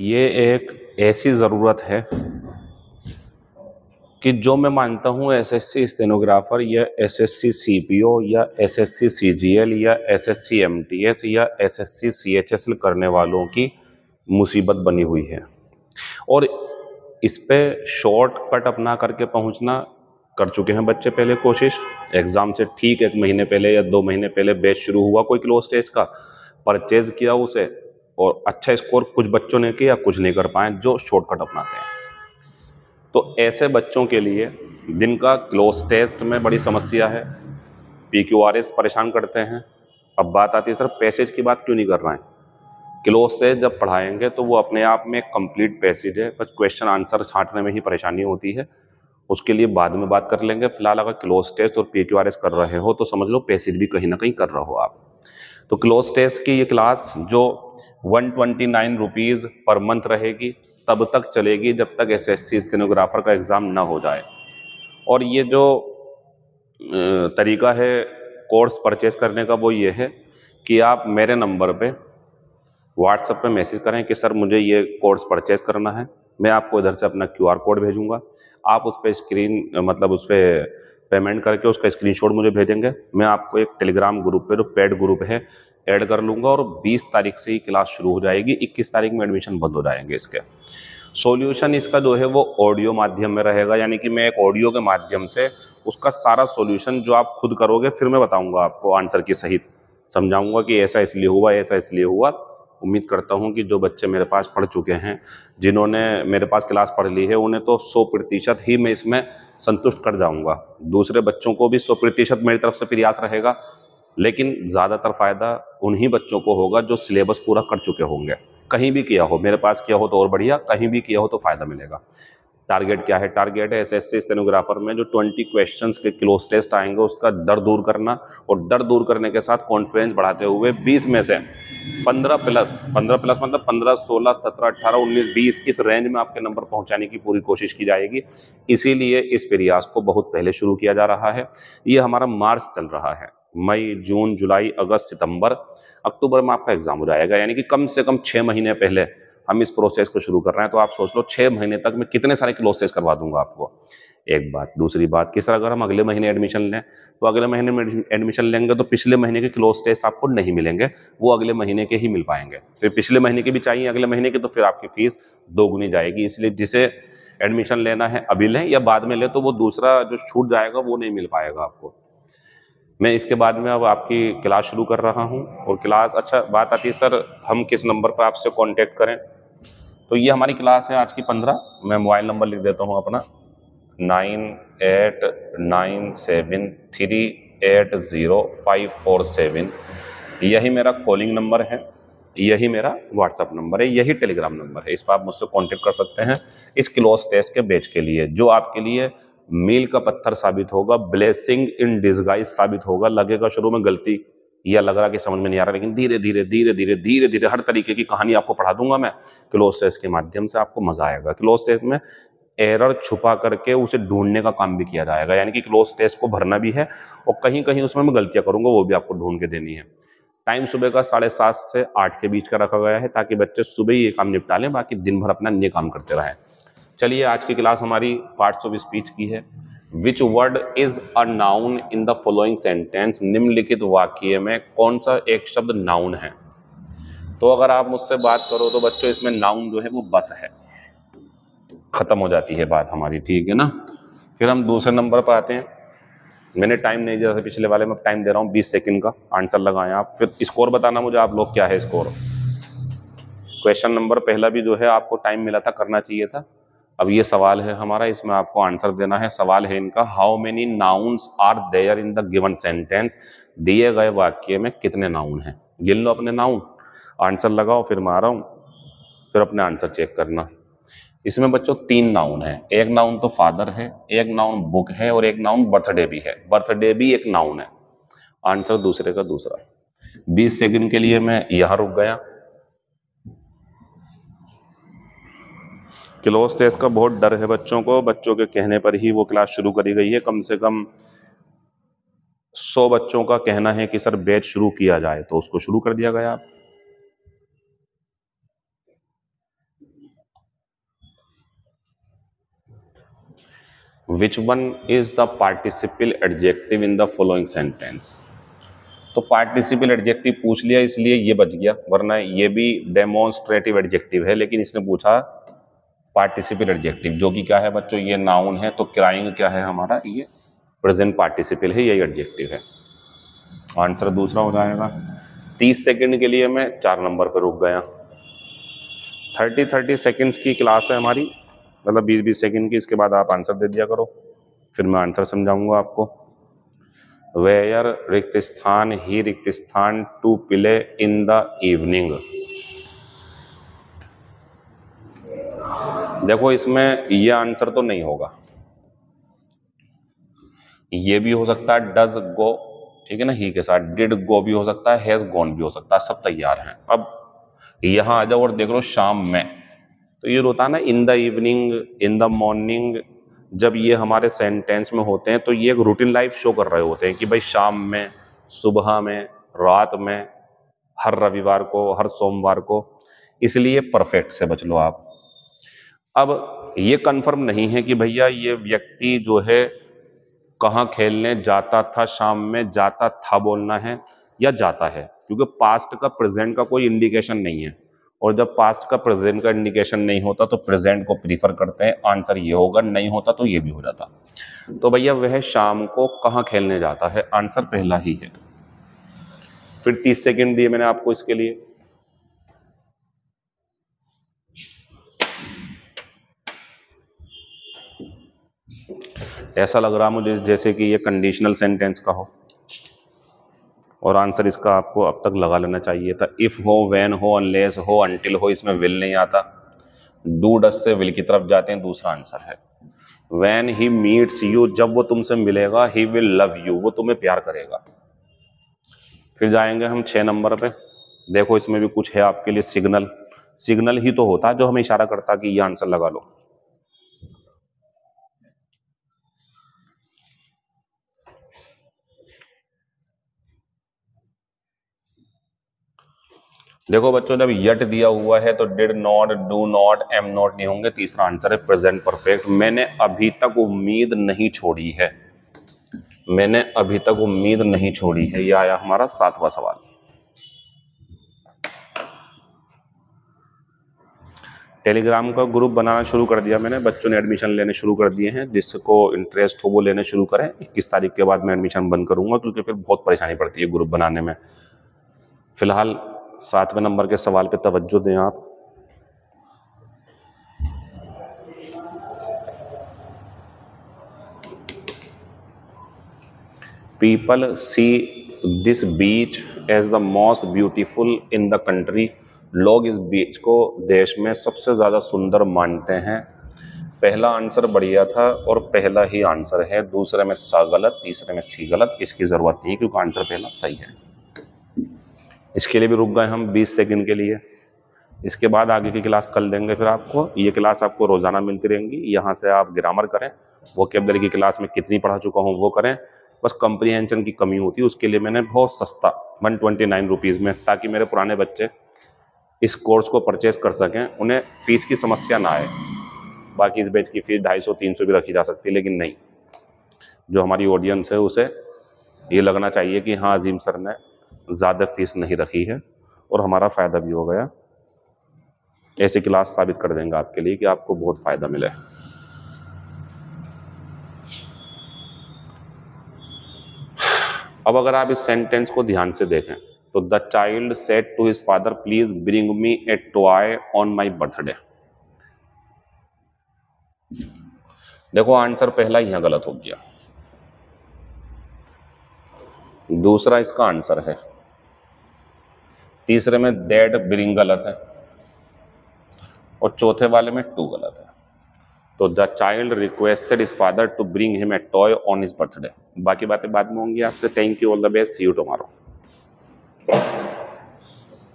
ये एक ऐसी ज़रूरत है कि जो मैं मानता हूँ एसएससी स्टेनोग्राफर या एसएससी सीपीओ या एसएससी सीजीएल या एसएससी एमटीएस या एसएससी सीएचएसएल करने वालों की मुसीबत बनी हुई है। और इस पे शॉर्टकट अपना करके पहुंचना कर चुके हैं बच्चे पहले कोशिश। एग्ज़ाम से ठीक 1 महीने पहले या 2 महीने पहले बैच शुरू हुआ कोई क्लोज टेस्ट का, परचेज किया उसे और अच्छा स्कोर कुछ बच्चों ने किया, कुछ नहीं कर पाए जो शॉर्टकट अपनाते हैं। तो ऐसे बच्चों के लिए जिनका क्लोज टेस्ट में बड़ी समस्या है, पीक्यूआरएस परेशान करते हैं। अब बात आती है सर पैसेज की बात क्यों नहीं कर रहे हैं? क्लोज टेस्ट जब पढ़ाएंगे तो वो अपने आप में एक कंप्लीट पैसेज है, बस क्वेश्चन आंसर छांटने में ही परेशानी होती है, उसके लिए बाद में बात कर लेंगे। फिलहाल अगर क्लोज टेस्ट और पीक्यूआरएस कर रहे हो तो समझ लो पैसेज भी कहीं ना कहीं कर रहे हो आप। तो क्लोज टेस्ट की ये क्लास जो 129 रुपीज़ पर मंथ रहेगी तब तक चलेगी जब तक एसएससी स्टेनोग्राफर का एग्ज़ाम ना हो जाए। और ये जो तरीका है कोर्स परचेस करने का वो ये है कि आप मेरे नंबर पे व्हाट्सएप पे मैसेज करें कि सर मुझे ये कोर्स परचेस करना है, मैं आपको इधर से अपना क्यूआर कोड भेजूंगा, आप उस पर उस पर पेमेंट करके उसका स्क्रीनशॉट मुझे भेजेंगे। मैं आपको एक टेलीग्राम ग्रुप पे जो पेड ग्रुप है ऐड कर लूँगा और 20 तारीख से ही क्लास शुरू हो जाएगी, 21 तारीख में एडमिशन बंद हो जाएंगे इसके। सॉल्यूशन इसका जो है वो ऑडियो माध्यम में रहेगा, यानी कि मैं एक ऑडियो के माध्यम से उसका सारा सॉल्यूशन जो आप खुद करोगे फिर मैं बताऊंगा आपको आंसर की सहित, समझाऊंगा कि ऐसा इसलिए हुआ, ऐसा इसलिए हुआ। उम्मीद करता हूं कि जो बच्चे मेरे पास पढ़ चुके हैं, जिन्होंने मेरे पास क्लास पढ़ ली है, उन्हें तो 100% ही मैं इसमें संतुष्ट कर जाऊंगा। दूसरे बच्चों को भी 100% मेरी तरफ से प्रयास रहेगा, लेकिन ज़्यादातर फ़ायदा उन्हीं बच्चों को होगा जो सिलेबस पूरा कर चुके होंगे। कहीं भी किया हो, मेरे पास किया हो तो और बढ़िया, कहीं भी किया हो तो फ़ायदा मिलेगा। टारगेट क्या है? टारगेट है एसएससी स्टेनोग्राफर में जो 20 क्वेश्चंस के क्लोज टेस्ट आएंगे उसका डर दूर करना, और डर दूर करने के साथ कॉन्फिडेंस बढ़ाते हुए 20 में से 15 प्लस मतलब 15, 16, 17, 18, 19, 20 इस रेंज में आपके नंबर पहुंचाने की पूरी कोशिश की जाएगी। इसीलिए इस प्रयास को बहुत पहले शुरू किया जा रहा है। ये हमारा मार्च चल रहा है, मई, जून, जुलाई, अगस्त, सितंबर, अक्टूबर में आपका एग्जाम हो जाएगा, यानी कि कम से कम 6 महीने पहले हम इस प्रोसेस को शुरू कर रहे हैं। तो आप सोच लो 6 महीने तक मैं कितने सारे क्लोज टेस्ट करवा दूंगा आपको। एक बात। दूसरी बात कि सर अगर हम अगले महीने एडमिशन लें तो अगले महीने में एडमिशन लेंगे तो पिछले महीने के क्लोज टेस्ट आपको नहीं मिलेंगे, वो अगले महीने के ही मिल पाएंगे। फिर पिछले महीने के भी चाहिए अगले महीने के, तो फिर आपकी फीस दोगुनी जाएगी। इसलिए जिसे एडमिशन लेना है अभी लें या बाद में लें, तो वो दूसरा जो छूट जाएगा वो नहीं मिल पाएगा आपको। मैं इसके बाद में अब आपकी क्लास शुरू कर रहा हूँ। और क्लास, अच्छा बात आती है सर हम किस नंबर पर आपसे कांटेक्ट करें, तो ये हमारी क्लास है आज की 15। मैं मोबाइल नंबर लिख देता हूँ अपना 9897380547। यही मेरा कॉलिंग नंबर है, यही मेरा व्हाट्सअप नंबर है, यही टेलीग्राम नंबर है। इस पर आप मुझसे कांटेक्ट कर सकते हैं इस क्लोज टेस्ट के बैच के लिए, जो आपके लिए मील का पत्थर साबित होगा, ब्लेसिंग इन डिसगाइज साबित होगा। लगेगा शुरू में गलती या लग रहा कि समझ में नहीं आ रहा, लेकिन धीरे धीरे धीरे धीरे धीरे धीरे हर तरीके की कहानी आपको पढ़ा दूंगा मैं क्लोज टेस्ट के माध्यम से। आपको मजा आएगा। क्लोज टेस्ट में एरर छुपा करके उसे ढूंढने का काम भी किया जाएगा, यानी कि क्लोज टेस्ट को भरना भी है और कहीं कहीं उसमें मैं गलतियां करूंगा वो भी आपको ढूंढ के देनी है। टाइम सुबह का 7:30 से 8 के बीच का रखा गया है, ताकि बच्चे सुबह ही ये काम निपटा लें, बाकी दिन भर अपना अन्य काम करते रहें। चलिए, आज की क्लास हमारी पार्ट्स ऑफ स्पीच की है। Which word is a noun in the following sentence? निम्नलिखित वाक्य में कौन सा एक शब्द नाउन है? तो अगर आप मुझसे बात करो तो बच्चों इसमें नाउन जो है वो बस है, खत्म हो जाती है बात हमारी, ठीक है ना। फिर हम दूसरे नंबर पर आते हैं। मैंने टाइम नहीं दिया था पिछले वाले में, टाइम दे रहा हूँ 20 सेकंड का, आंसर लगाएं आप। फिर स्कोर बताना मुझे आप लोग क्या है स्कोर। क्वेश्चन नंबर पहला भी जो है आपको टाइम मिला था, करना चाहिए था। अब ये सवाल है हमारा, इसमें आपको आंसर देना है। सवाल है इनका, how many nouns are there in the given sentence? दिए गए वाक्य में कितने नाउन हैं? गिन लो अपने नाउन, आंसर लगाओ, फिर मैं आ रहा हूँ, फिर अपने आंसर चेक करना। इसमें बच्चों 3 नाउन है। एक नाउन तो फादर है, एक नाउन बुक है और एक नाउन बर्थडे भी है। बर्थडे भी एक नाउन है। आंसर दूसरे का दूसरा। 20 सेकंड के लिए मैं यहां रुक गया। क्लोज टेस्ट का बहुत डर है बच्चों को, बच्चों के कहने पर ही वो क्लास शुरू करी गई है। कम से कम 100 बच्चों का कहना है कि सर बैच शुरू किया जाए, तो उसको शुरू कर दिया गया। Which one is the participle adjective in the following sentence. तो पार्टिसिपल एडजेक्टिव पूछ लिया इसलिए ये बच गया, वरना ये भी डेमोन्स्ट्रेटिव एडजेक्टिव है, लेकिन इसने पूछा पार्टिसिपल एडजेक्टिव, जो कि क्या है बच्चों, ये नाउन है। तो क्राइंग क्या है हमारा, ये प्रेजेंट पार्टिसिपल है, यही एडजेक्टिव है। आंसर दूसरा हो जाएगा। 30 सेकंड के लिए मैं 4 नंबर पर रुक गया। 30 सेकंड्स की क्लास है हमारी, मतलब 20 सेकंड की। इसके बाद आप आंसर दे दिया करो, फिर मैं आंसर समझाऊंगा आपको। वेयर रिक्त स्थान ही रिक्त स्थान to play in the evening. देखो इसमें ये आंसर तो नहीं होगा, ये भी हो सकता है डज गो, ठीक है ना, ही के साथ डिड गो भी हो सकता है, हैज गॉन भी हो सकता है, सब तैयार हैं। अब यहां आ जाओ और देख लो शाम में, तो ये होता है ना इन the evening, in the morning. जब ये हमारे सेंटेंस में होते हैं तो ये एक रूटीन लाइफ शो कर रहे होते हैं कि भाई शाम में, सुबह में, रात में, हर रविवार को, हर सोमवार को, इसलिए परफेक्ट से बच लो आप। अब ये कंफर्म नहीं है कि भैया ये व्यक्ति जो है कहाँ खेलने जाता था शाम में, जाता था बोलना है या जाता है, क्योंकि पास्ट का प्रेजेंट का कोई इंडिकेशन नहीं है, और जब पास्ट का प्रेजेंट का इंडिकेशन नहीं होता तो प्रेजेंट को प्रीफर करते हैं। आंसर ये होगा, नहीं होता तो ये भी हो जाता। तो भैया वह शाम को कहाँ खेलने जाता है, आंसर पहला ही है। फिर 30 सेकंड दिए मैंने आपको इसके लिए। ऐसा लग रहा मुझे जैसे कि ये कंडीशनल सेंटेंस का हो, और आंसर इसका आपको अब तक लगा लेना चाहिए था। इफ हो, व्हेन हो, अनलेस हो, अनटिल हो, इसमें विल नहीं आता। डू डस से विल की तरफ जाते हैं, दूसरा आंसर है। व्हेन ही मीट्स यू, जब वो तुमसे मिलेगा, ही विल लव यू, वो तुम्हें प्यार करेगा। फिर जाएंगे हम 6 नंबर पे। देखो इसमें भी कुछ है आपके लिए, सिग्नल। सिग्नल ही तो होता है जो हमें इशारा करता कि ये आंसर लगा लो। देखो बच्चों, जब यट दिया हुआ है तो did not, do not, am not नहीं होंगे। तीसरा आंसर है प्रेजेंट परफेक्ट। मैंने अभी तक उम्मीद नहीं छोड़ी है, मैंने अभी तक उम्मीद नहीं छोड़ी है, ये आया हमारा 7वां सवाल। टेलीग्राम का ग्रुप बनाना शुरू कर दिया मैंने, बच्चों ने एडमिशन लेने शुरू कर दिए हैं। जिसको इंटरेस्ट हो वो लेने शुरू करें। 21 तारीख के बाद मैं एडमिशन बंद करूंगा, क्योंकि फिर बहुत परेशानी पड़ती है ग्रुप बनाने में। फिलहाल 7वें नंबर के सवाल पे तवज्जो दें आप। People see this beach as the most beautiful in the country. लोग इस बीच को देश में सबसे ज़्यादा सुंदर मानते हैं। पहला आंसर बढ़िया था और पहला ही आंसर है। दूसरे में सा गलत, तीसरे में सी गलत। इसकी ज़रूरत नहीं क्योंकि आंसर पहला सही है। इसके लिए भी रुक गए हम 20 सेकंड के लिए। इसके बाद आगे की क्लास कल देंगे फिर आपको। ये क्लास आपको रोज़ाना मिलती रहेंगी। यहाँ से आप ग्रामर करें, वोकैबुलरी की क्लास में कितनी पढ़ा चुका हूँ वो करें। बस कंप्रीहेंशन की कमी होती है, उसके लिए मैंने बहुत सस्ता 129 रुपीज़ में, ताकि मेरे पुराने बच्चे इस कोर्स को परचेस कर सकें, उन्हें फ़ीस की समस्या ना आए। बाकी इस बैच की फ़ीस 250-300 भी रखी जा सकती है, लेकिन नहीं, जो हमारी ऑडियंस है उसे ये लगना चाहिए कि हाँ अजीम सर ने ज़्यादा फीस नहीं रखी है और हमारा फ़ायदा भी हो गया। ऐसी क्लास साबित कर देंगे आपके लिए कि आपको बहुत फ़ायदा मिले। अब अगर आप इस सेंटेंस को ध्यान से देखें तो the child said to his father please bring me a toy on my birthday. देखो आंसर पहला यहां गलत हो गया, दूसरा इसका आंसर है, तीसरे में दैट ब्रिंग गलत है और चौथे वाले में टू गलत है। तो the child requested his father to bring him a toy on his birthday. बाकी बातें बाद में होंगी आपसे। Thank you, all the best, see you tomorrow.